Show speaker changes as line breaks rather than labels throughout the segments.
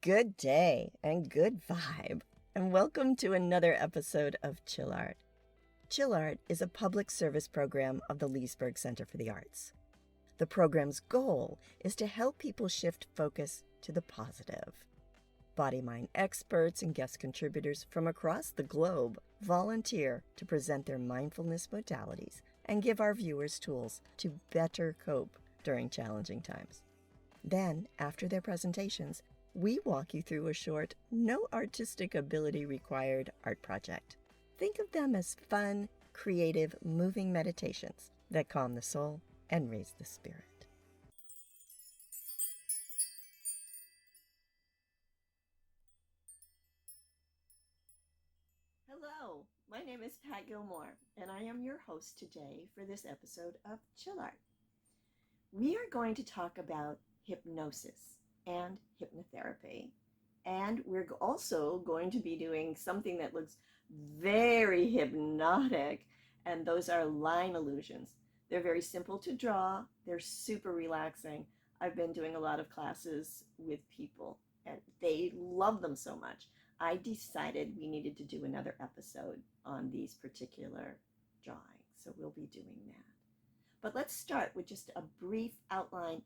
Good day and good vibe, and welcome to another episode of Chill Art. Chill Art is a public service program of the Leesburg Center for the Arts. The program's goal is to help people shift focus to the positive. Body-mind experts and guest contributors from across the globe volunteer to present their mindfulness modalities and give our viewers tools to better cope during challenging times. Then, after their presentations, we walk you through a short, no artistic ability required art project. Think of them as fun, creative, moving meditations that calm the soul and raise the spirit. Hello, my name is Pat Gilmore, and I am your host today for this episode of Chill Art. We are going to talk about hypnosis and hypnotherapy. And we're also going to be doing something that looks very hypnotic, and those are line illusions. They're very simple to draw. They're super relaxing. I've been doing a lot of classes with people, and they love them so much. I decided we needed to do another episode on these particular drawings, so we'll be doing that. But let's start with just a brief outline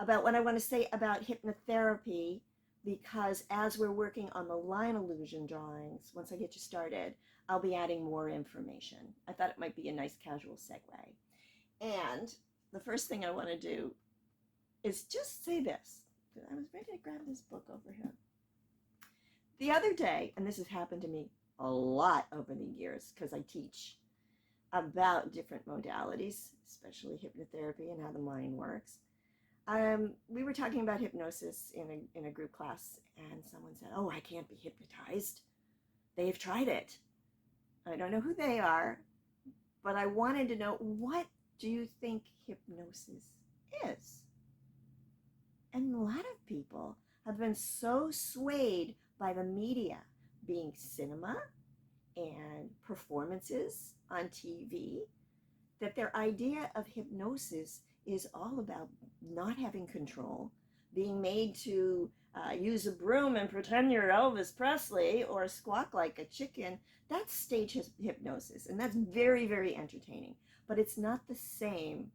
about what I want to say about hypnotherapy, because as we're working on the line illusion drawings, once I get you started, I'll be adding more information. I thought it might be a nice casual segue. And the first thing I want to do is just say this. I was ready to grab this book over here. The other day, and this has happened to me a lot over the years because I teach about different modalities, especially hypnotherapy and how the mind works. We were talking about hypnosis in a group class, and someone said, "Oh, I can't be hypnotized. They've tried it." I don't know who they are, but I wanted to know, what do you think hypnosis is? And a lot of people have been so swayed by the media, being cinema and performances on TV, that their idea of hypnosis is all about not having control, being made to use a broom and pretend you're Elvis Presley or squawk like a chicken. That's stage hypnosis, and that's very, very entertaining. But it's not the same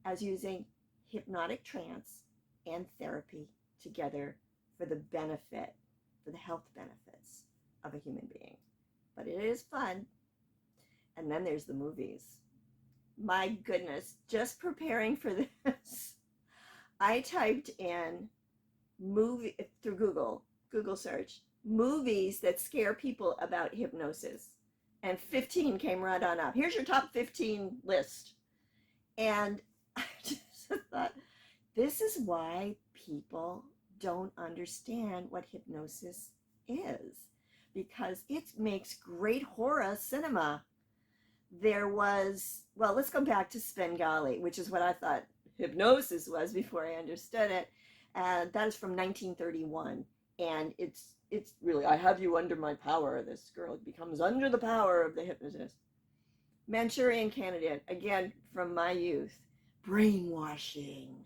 as using hypnotic trance and therapy together for the benefit, for the health benefits of a human being. But it is fun. And then there's the movies. My goodness, just preparing for this, I typed in movie through Google search, movies that scare people about hypnosis. And 15 came right on up. Here's your top 15 list. And I just thought, this is why people don't understand what hypnosis is, because it makes great horror cinema. There was, well, let's go back to Svengali, which is what I thought hypnosis was before I understood it. And that is from 1931. And it's really, I have you under my power. This girl becomes under the power of the hypnotist. Manchurian Candidate, again, from my youth. Brainwashing.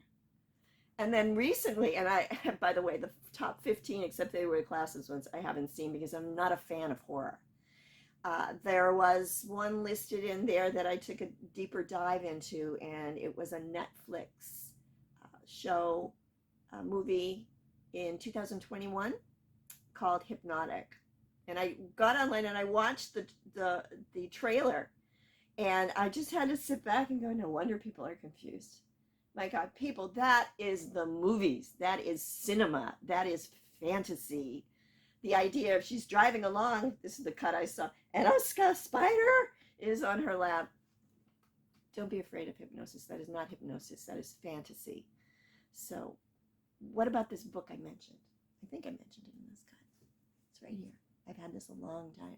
And then recently, and I, by the way, the top 15, except they were classes ones, I haven't seen because I'm not a fan of horror. There was one listed in there that I took a deeper dive into, and it was a Netflix show, movie in 2021 called Hypnotic. And I got online and I watched the trailer, and I just had to sit back and go, no wonder people are confused. My God, people, that is the movies. That is cinema. That is fantasy. The idea of she's driving along, this is the cut I saw, and a spider is on her lap. Don't be afraid of hypnosis. That is not hypnosis. That is fantasy. So what about this book I mentioned? I think I mentioned it in this cut. It's right here. I've had this a long time.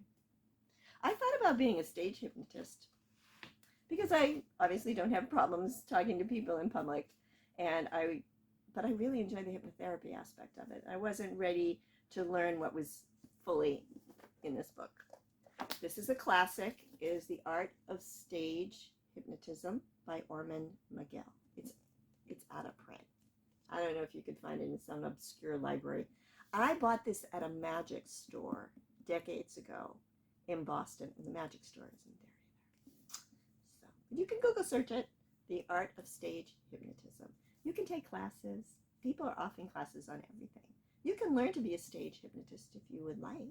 I thought about being a stage hypnotist because I obviously don't have problems talking to people in public, but I really enjoy the hypnotherapy aspect of it. I wasn't ready to learn what was fully in this book. This is a classic. It is The Art of Stage Hypnotism by Orman Miguel. It's out of print. I don't know if you could find it in some obscure library. I bought this at a magic store decades ago in Boston, and the magic store isn't there either. So you can Google search it, The Art of Stage Hypnotism. You can take classes. People are offering classes on everything. You can learn to be a stage hypnotist if you would like.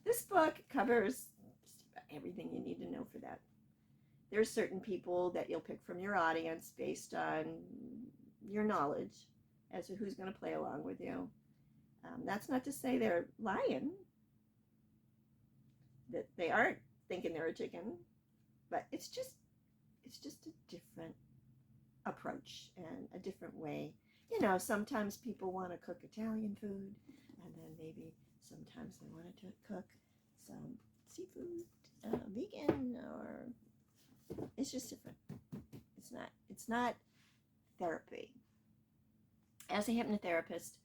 This book covers just about everything you need to know for that. There's certain people that you'll pick from your audience based on your knowledge as to who's going to play along with you. That's not to say they're lying, that they aren't thinking they're a chicken, but it's just a different approach and a different way. You know, sometimes people want to cook Italian food, and then maybe sometimes they want to cook some seafood, vegan, or it's just different. It's not therapy. As a hypnotherapist,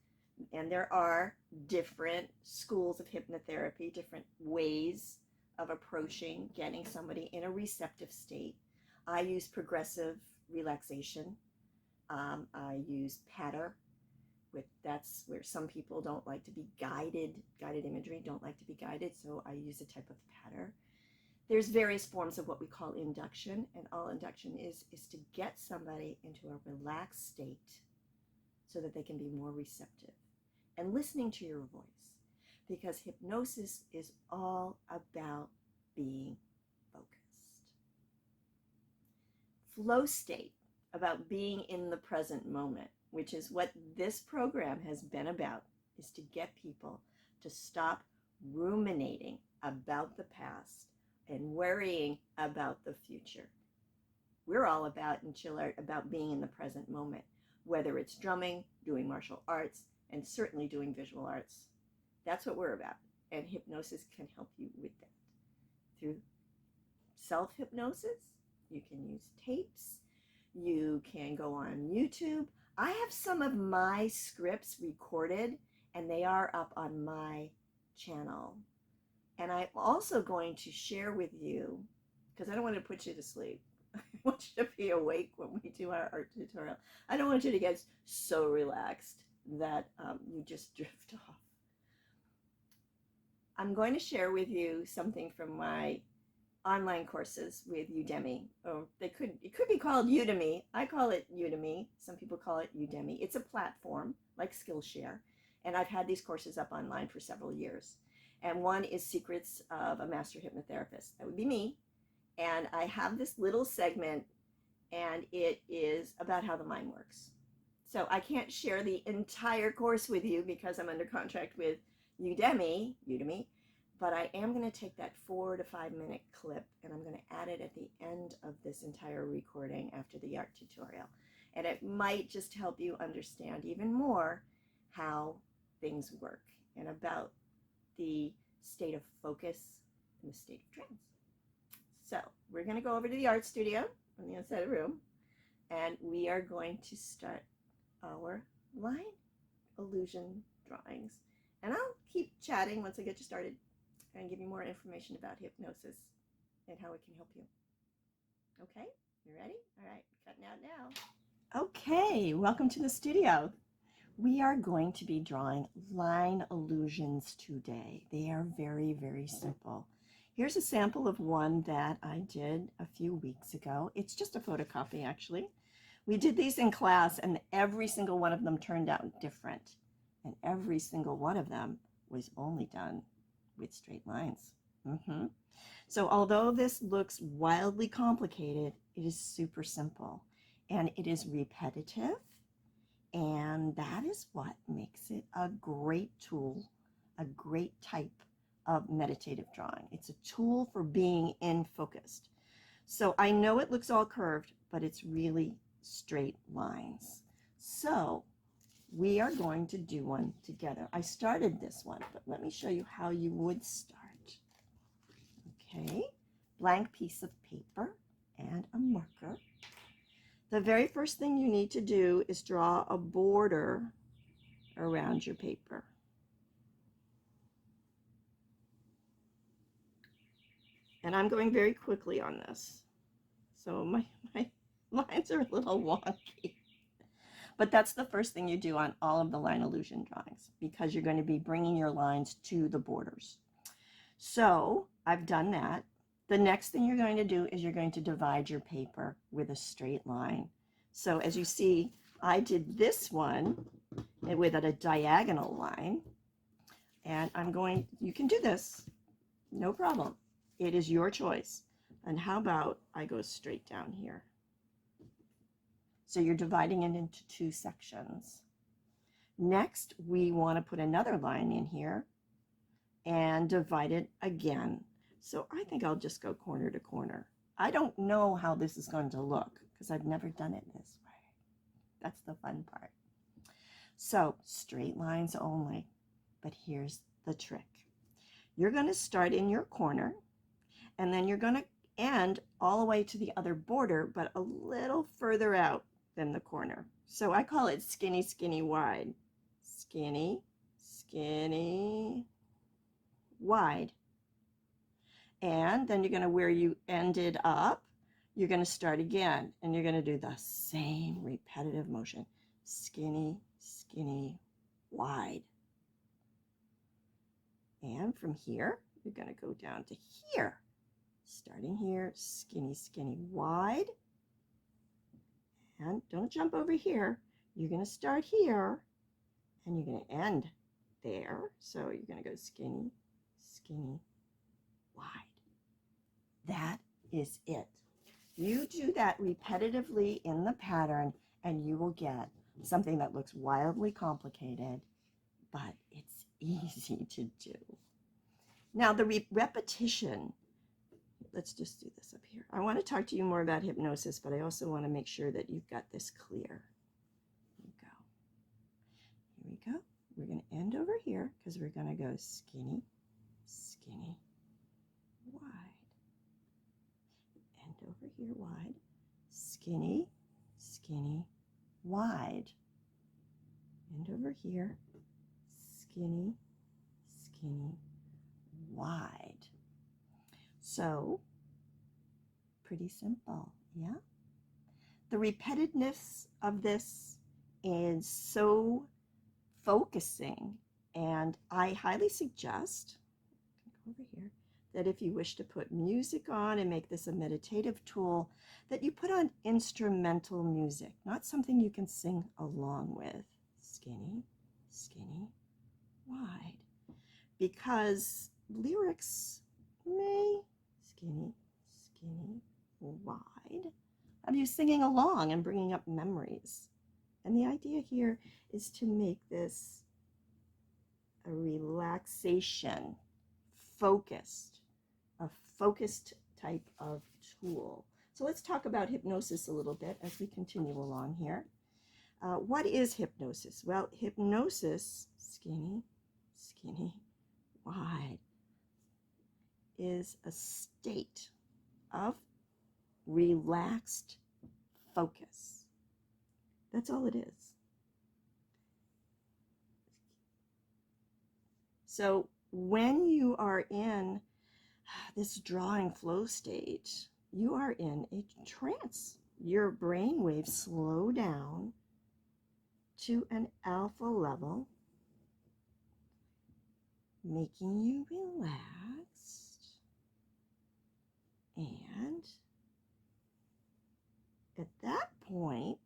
and there are different schools of hypnotherapy, different ways of approaching getting somebody in a receptive state. I use progressive relaxation. I use PATT. That's where some people don't like to be guided imagery, don't like to be guided, so I use a type of PATT. There's various forms of what we call induction, and all induction is to get somebody into a relaxed state so that they can be more receptive and listening to your voice, because hypnosis is all about being focused. Flow state, about being in the present moment, which is what this program has been about, is to get people to stop ruminating about the past and worrying about the future. We're all about, in Chill Art, about being in the present moment, whether it's drumming, doing martial arts, and certainly doing visual arts. That's what we're about, and hypnosis can help you with that. Through self-hypnosis, you can use tapes, you can go on YouTube. I have some of my scripts recorded, and they are up on my channel. And I'm also going to share with you, because I don't want to put you to sleep. I want you to be awake when we do our art tutorial. I don't want you to get so relaxed that you just drift off. I'm going to share with you something from my online courses with Udemy. Oh, it could be called Udemy. I call it Udemy. Some people call it Udemy. It's a platform like Skillshare, and I've had these courses up online for several years. And one is Secrets of a Master Hypnotherapist. That would be me. And I have this little segment, and it is about how the mind works. So I can't share the entire course with you because I'm under contract with Udemy, but I am going to take that 4 to 5 minute clip, and I'm going to add it at the end of this entire recording after the art tutorial. And it might just help you understand even more how things work and about the state of focus and the state of trance. So we're going to go over to the art studio on the inside of the room, and we are going to start our line illusion drawings. And I'll keep chatting once I get you started and give you more information about hypnosis and how it can help you. Okay, you ready? All right, cutting out now. Okay, welcome to the studio. We are going to be drawing line illusions today. They are very, very simple. Here's a sample of one that I did a few weeks ago. It's just a photocopy, actually. We did these in class, and every single one of them turned out different. And every single one of them was only done with straight lines. So although this looks wildly complicated, it is super simple. And it is repetitive. And that is what makes it a great tool, a great type of meditative drawing. It's a tool for being in focused. So I know it looks all curved, but it's really straight lines. So we are going to do one together. I started this one, but let me show you how you would start. Okay, blank piece of paper and a marker. The very first thing you need to do is draw a border around your paper. And I'm going very quickly on this, so my lines are a little wonky. But that's the first thing you do on all of the line illusion drawings, because you're going to be bringing your lines to the borders. So I've done that. The next thing you're going to do is you're going to divide your paper with a straight line. So as you see, I did this one with a diagonal line, and you can do this, no problem. It is your choice. And how about I go straight down here? So you're dividing it into two sections. Next, we want to put another line in here and divide it again. So I think I'll just go corner to corner. I don't know how this is going to look because I've never done it this way. That's the fun part. So straight lines only, but here's the trick. You're going to start in your corner, and then you're going to end all the way to the other border, but a little further out than the corner. So I call it skinny, skinny, wide. Skinny, skinny, wide. And then you're going to, where you ended up, you're going to start again, and you're going to do the same repetitive motion. Skinny, skinny, wide. And from here, you're going to go down to here. Starting here, skinny, skinny, wide. And don't jump over here. You're going to start here, and you're going to end there. So you're going to go skinny, skinny, wide. That is it. You do that repetitively in the pattern, and you will get something that looks wildly complicated, but it's easy to do. Now, the repetition, let's just do this up here. I want to talk to you more about hypnosis, but I also want to make sure that you've got this clear. Here we go. Here we go. We're going to end over here because we're going to go skinny, skinny, wide. End over here, wide. Skinny, skinny, wide. End over here, skinny, skinny, wide. So, pretty simple, yeah? The repetitiveness of this is so focusing, and I highly suggest, over here, that if you wish to put music on and make this a meditative tool, that you put on instrumental music, not something you can sing along with. Skinny, skinny, wide. Because lyrics may skinny, skinny, wide, have you singing along and bringing up memories. And the idea here is to make this a relaxation, a focused type of tool. So let's talk about hypnosis a little bit as we continue along here. What is hypnosis? Well, hypnosis, skinny, skinny, wide, is a state of relaxed focus. That's all it is. So when you are in this drawing flow state, you are in a trance. Your brain waves slow down to an alpha level, making you relaxed. And at that point,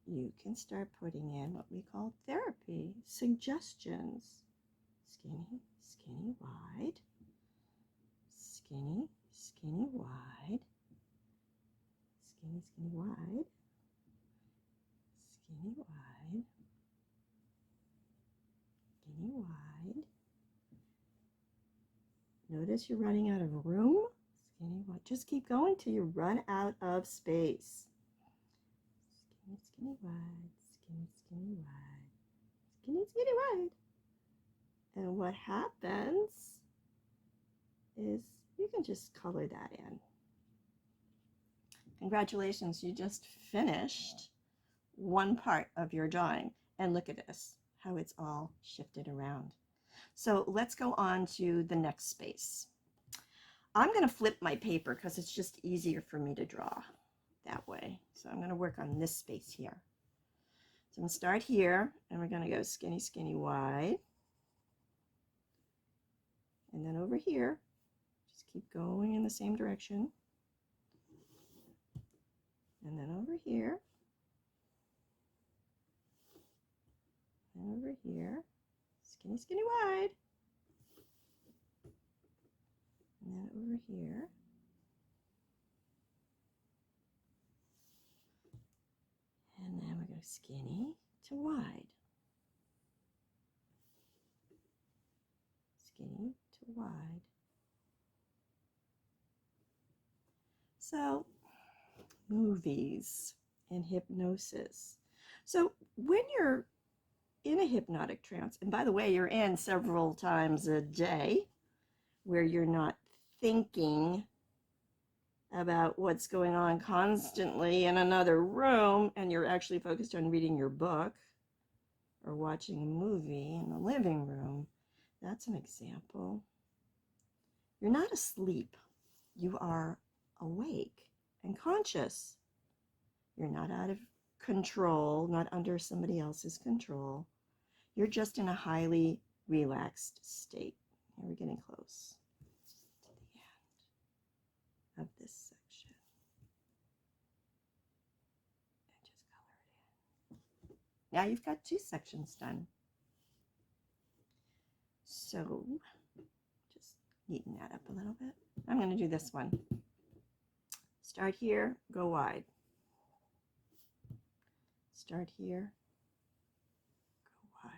you can start putting in what we call therapy suggestions. Skinny, skinny, wide. Skinny, skinny, wide. Skinny, skinny, wide. Skinny, wide. Skinny, wide. Notice you're running out of room. Skinny, wide. Just keep going till you run out of space. Skinny, skinny, wide. Skinny, skinny, wide. Skinny, skinny, wide. And what happens is you can just color that in. Congratulations, you just finished one part of your drawing. And look at this, how it's all shifted around. So let's go on to the next space. I'm going to flip my paper because it's just easier for me to draw that way. So I'm going to work on this space here. So I'm going to start here, and we're going to go skinny, skinny, wide. And then over here, just keep going in the same direction. And then over here. And over here, skinny, skinny, wide. And then over here. And then we're going to skinny to wide. Skinny to wide. So, movies and hypnosis. So when you're in a hypnotic trance, and by the way, you're in several times a day where you're not thinking about what's going on constantly in another room, and you're actually focused on reading your book or watching a movie in the living room. That's an example. You're not asleep. You are awake and conscious. You're not out of control, not under somebody else's control. You're just in a highly relaxed state. Here we're getting close to the end of this section. And just color it in. Now you've got 2 sections done. So just neaten that up a little bit. I'm going to do this one. Start here, go wide. Start here, go wide.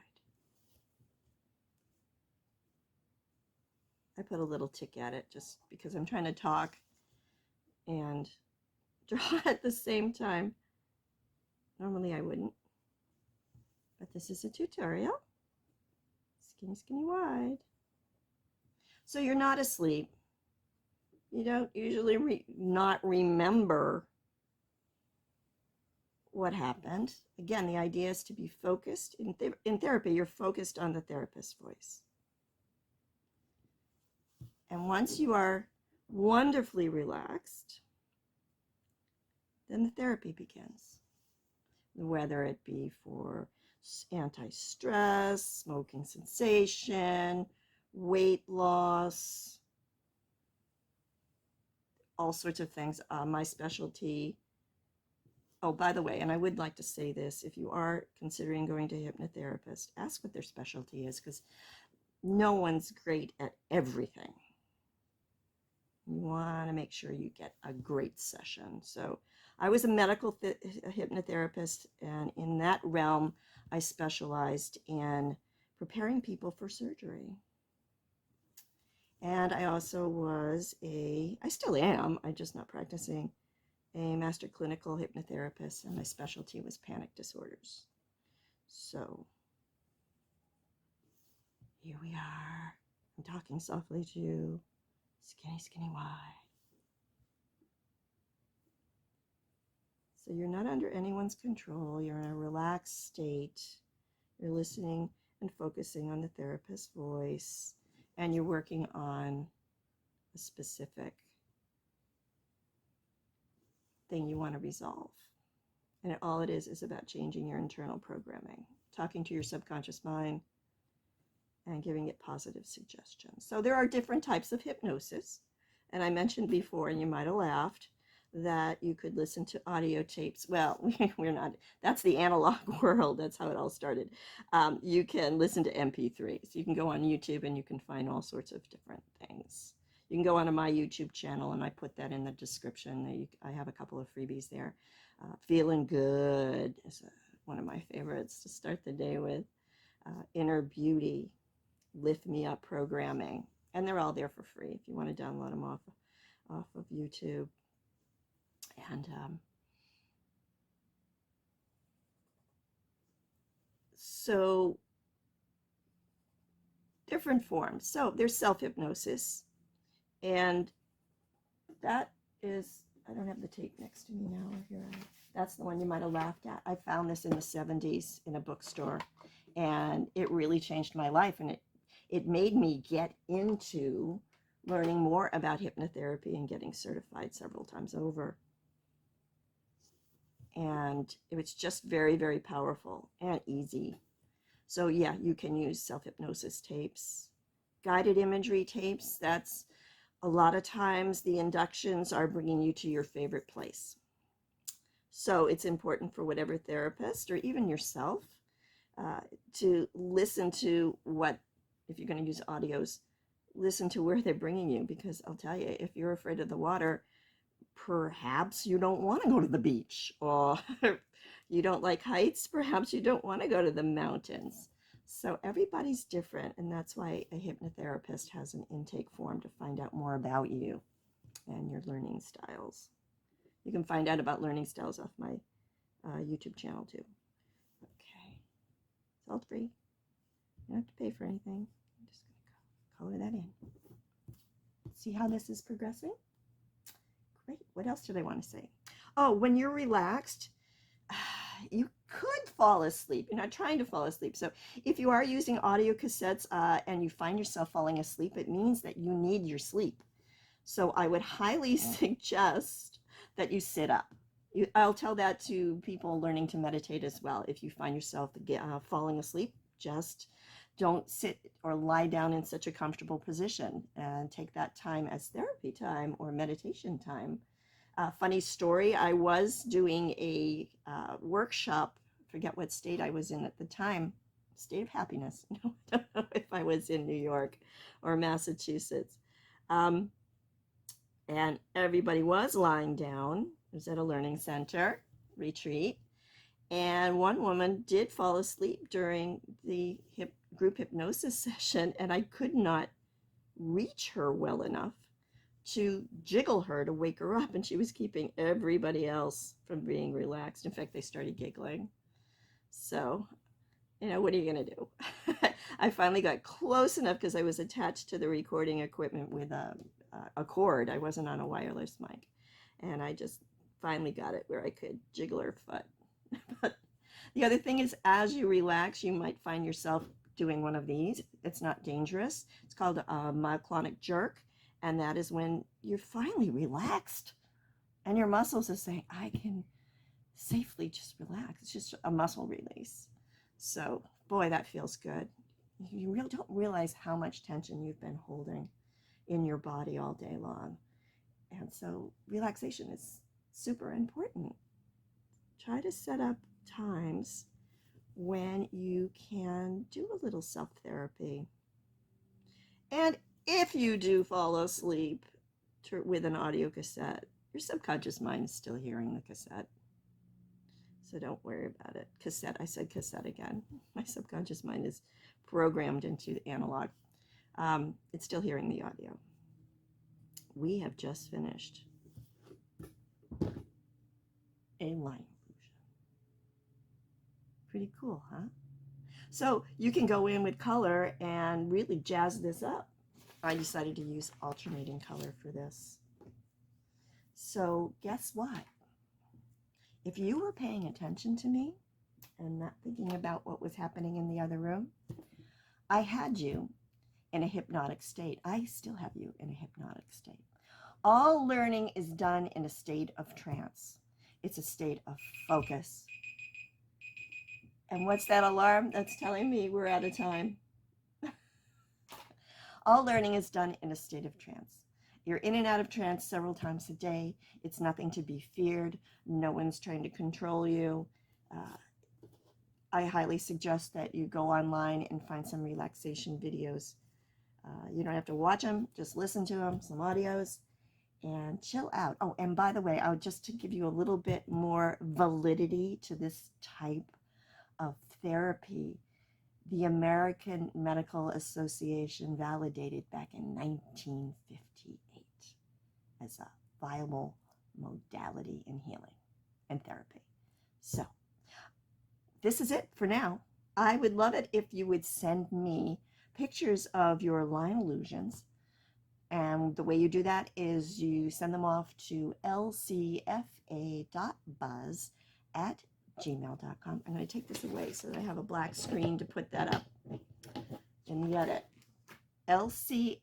I put a little tick at it just because I'm trying to talk and draw at the same time. Normally I wouldn't, but this is a tutorial. Skinny, skinny, wide. So you're not asleep. You don't usually not remember what happened. Again, the idea is to be focused. In therapy, you're focused on the therapist's voice. And once you are wonderfully relaxed, then the therapy begins. Whether it be for anti-stress, smoking cessation, weight loss, all sorts of things. My specialty, oh, by the way, and I would like to say this, if you are considering going to a hypnotherapist, ask what their specialty is, because no one's great at everything. You want to make sure you get a great session. So I was a medical hypnotherapist, and in that realm, I specialized in preparing people for surgery. And I also was I still am, I'm just not practicing, a master clinical hypnotherapist, and my specialty was panic disorders. So here we are. I'm talking softly to you. Skinny, skinny, wide. So you're not under anyone's control. You're in a relaxed state. You're listening and focusing on the therapist's voice, and you're working on a specific thing you want to resolve. And all it is about changing your internal programming, talking to your subconscious mind, and giving it positive suggestions. So there are different types of hypnosis. And I mentioned before, and you might have laughed, that you could listen to audio tapes. Well, we're not, that's the analog world. That's how it all started. You can listen to MP3s. You can go on YouTube and you can find all sorts of different things. You can go onto my YouTube channel, and I put that in the description. I have a couple of freebies there. Feeling Good is one of my favorites to start the day with. Inner Beauty, Lift Me Up programming, and they're all there for free if you want to download them off of YouTube. And so different forms. So there's self-hypnosis, and that is, I don't have the tape next to me now. Here, that's the one you might have laughed at. I found this in the 70s in a bookstore, and it really changed my life, and it made me get into learning more about hypnotherapy and getting certified several times over. and it's just very, very powerful and easy. So yeah, you can use self-hypnosis tapes, guided imagery tapes. That's a lot of times the inductions are bringing you to your favorite place. So it's important for whatever therapist or even yourself to listen to what, if you're going to use audios, listen to where they're bringing you, because I'll tell you, if you're afraid of the water, perhaps you don't want to go to the beach, or you don't like heights, perhaps you don't want to go to the mountains. So everybody's different, and that's why a hypnotherapist has an intake form to find out more about you and your learning styles. You can find out about learning styles off my YouTube channel too. Okay, it's all free. You don't have to pay for anything. I'm just going to color that in. See how this is progressing? Great. What else did I want to say? Oh, when you're relaxed, you could fall asleep. You're not trying to fall asleep. So if you are using audio cassettes and you find yourself falling asleep, it means that you need your sleep. So I would highly suggest that you sit up. I'll tell that to people learning to meditate as well. If you find yourself falling asleep, just don't sit or lie down in such a comfortable position, and take that time as therapy time or meditation time. Funny story, I was doing a workshop, forget what state I was in at the time, state of happiness. I don't know if I was in New York or Massachusetts. And everybody was lying down. It was at a learning center retreat. And one woman did fall asleep during the group hypnosis session, and I could not reach her well enough to jiggle her to wake her up, and she was keeping everybody else from being relaxed. In fact, they started giggling. So, what are you going to do? I finally got close enough because I was attached to the recording equipment with a cord. I wasn't on a wireless mic. And I just finally got it where I could jiggle her foot. But the other thing is, as you relax, you might find yourself doing one of these. It's not dangerous. It's called a myoclonic jerk. And that is when you're finally relaxed and your muscles are saying, I can safely just relax. It's just a muscle release. So, boy, that feels good. You really don't realize how much tension you've been holding in your body all day long. And so relaxation is super important. Try to set up times when you can do a little self-therapy. And if you do fall asleep with an audio cassette, your subconscious mind is still hearing the cassette. So don't worry about it. Cassette, I said cassette again. My subconscious mind is programmed into the analog. It's still hearing the audio. We have just finished a line illusion. Pretty cool, huh? So you can go in with color and really jazz this up. I decided to use alternating color for this. So guess what? If you were paying attention to me and not thinking about what was happening in the other room, I had you in a hypnotic state. I still have you in a hypnotic state. All learning is done in a state of trance. It's a state of focus. And what's that alarm? That's telling me we're out of time. All learning is done in a state of trance. You're in and out of trance several times a day. It's nothing to be feared. No one's trying to control you. I highly suggest that you go online and find some relaxation videos. You don't have to watch them, just listen to them, some audios, and chill out. Oh, and by the way, just to give you a little bit more validity to this type of therapy, the American Medical Association validated back in 1958 as a viable modality in healing and therapy. So this is it for now. I would love it if you would send me pictures of your line illusions. And the way you do that is you send them off to lcfa.buzz at gmail.com. I'm going to take this away so that I have a black screen to put that up in the edit. lcfa.buzz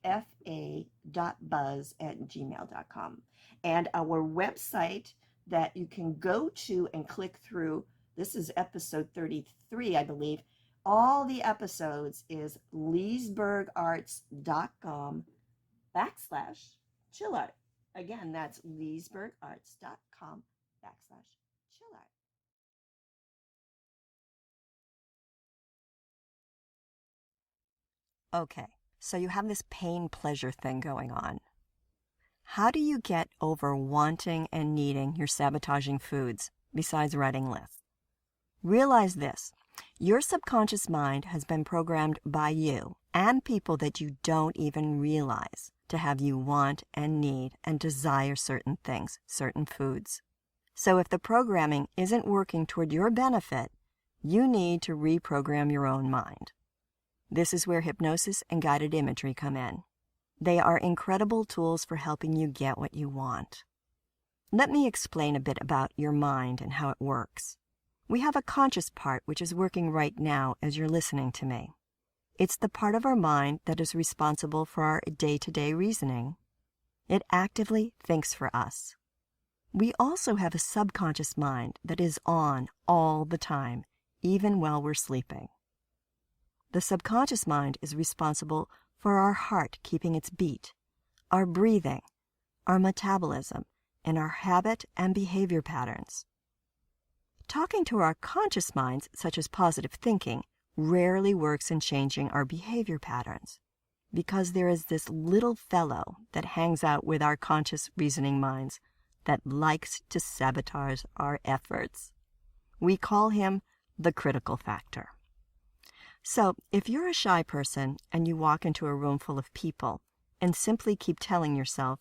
at gmail.com. And our website, that you can go to and click through. This is episode 33, I believe. All the episodes is leesburgarts.com/chillart. Again, that's leesburgarts.com/chillart. Okay, so you have this pain-pleasure thing going on. How do you get over wanting and needing your sabotaging foods besides writing lists? Realize this. Your subconscious mind has been programmed by you and people that you don't even realize to have you want and need and desire certain things, certain foods. So if the programming isn't working toward your benefit, you need to reprogram your own mind. This is where hypnosis and guided imagery come in. They are incredible tools for helping you get what you want. Let me explain a bit about your mind and how it works. We have a conscious part which is working right now as you're listening to me. It's the part of our mind that is responsible for our day-to-day reasoning. It actively thinks for us. We also have a subconscious mind that is on all the time, even while we're sleeping. The subconscious mind is responsible for our heart keeping its beat, our breathing, our metabolism, and our habit and behavior patterns. Talking to our conscious minds, such as positive thinking, rarely works in changing our behavior patterns, because there is this little fellow that hangs out with our conscious reasoning minds that likes to sabotage our efforts. We call him the critical factor. So, if you're a shy person and you walk into a room full of people and simply keep telling yourself,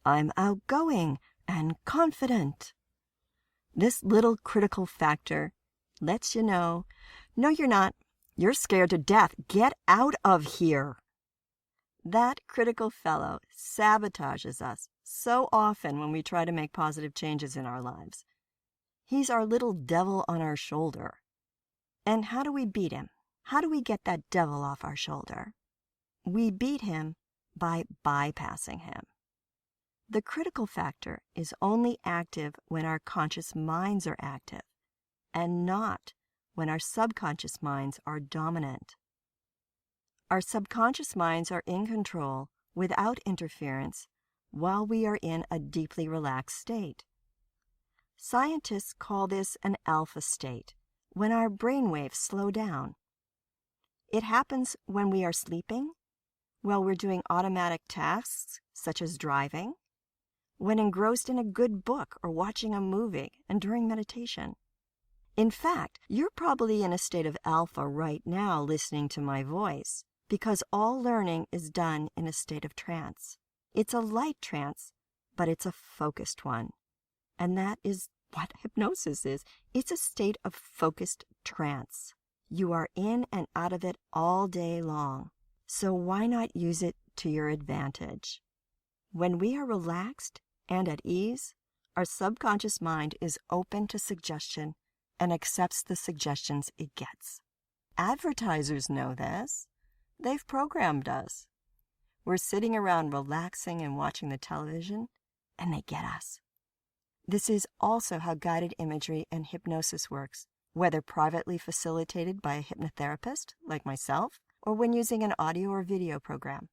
"I'm outgoing and confident," this little critical factor lets you know, "No, you're not. You're scared to death. Get out of here." That critical fellow sabotages us so often when we try to make positive changes in our lives. He's our little devil on our shoulder. And how do we beat him? How do we get that devil off our shoulder? We beat him by bypassing him. The critical factor is only active when our conscious minds are active, and not when our subconscious minds are dominant. Our subconscious minds are in control without interference while we are in a deeply relaxed state. Scientists call this an alpha state, when our brainwaves slow down. It happens when we are sleeping, while we're doing automatic tasks such as driving, when engrossed in a good book or watching a movie, and during meditation. In fact, you're probably in a state of alpha right now listening to my voice, because all learning is done in a state of trance. It's a light trance, but it's a focused one. And that is what hypnosis is. It's a state of focused trance. You are in and out of it all day long. So why not use it to your advantage? When we are relaxed and at ease, our subconscious mind is open to suggestion and accepts the suggestions it gets. Advertisers know this. They've programmed us. We're sitting around relaxing and watching the television, and they get us. This is also how guided imagery and hypnosis works, whether privately facilitated by a hypnotherapist like myself, or when using an audio or video program.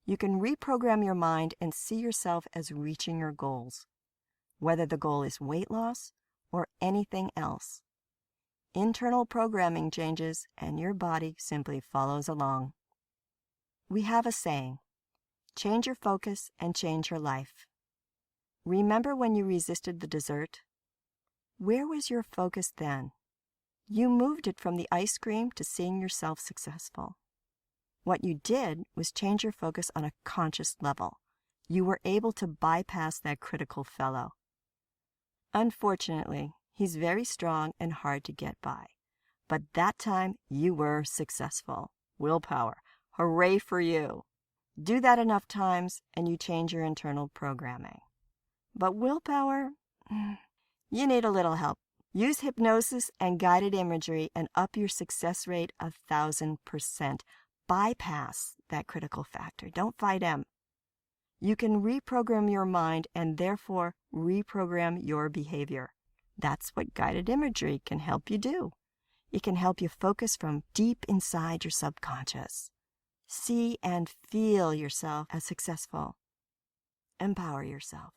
You can reprogram your mind and see yourself as reaching your goals, whether the goal is weight loss or anything else. Internal programming changes and your body simply follows along. We have a saying, change your focus and change your life. Remember when you resisted the dessert? Where was your focus then? You moved it from the ice cream to seeing yourself successful. What you did was change your focus on a conscious level. You were able to bypass that critical fellow. Unfortunately, he's very strong and hard to get by. But that time, you were successful. Willpower. Hooray for you. Do that enough times and you change your internal programming. But willpower? You need a little help. Use hypnosis and guided imagery and up your success rate 1,000%. Bypass that critical factor. Don't fight him. You can reprogram your mind and therefore reprogram your behavior. That's what guided imagery can help you do. It can help you focus from deep inside your subconscious. See and feel yourself as successful. Empower yourself.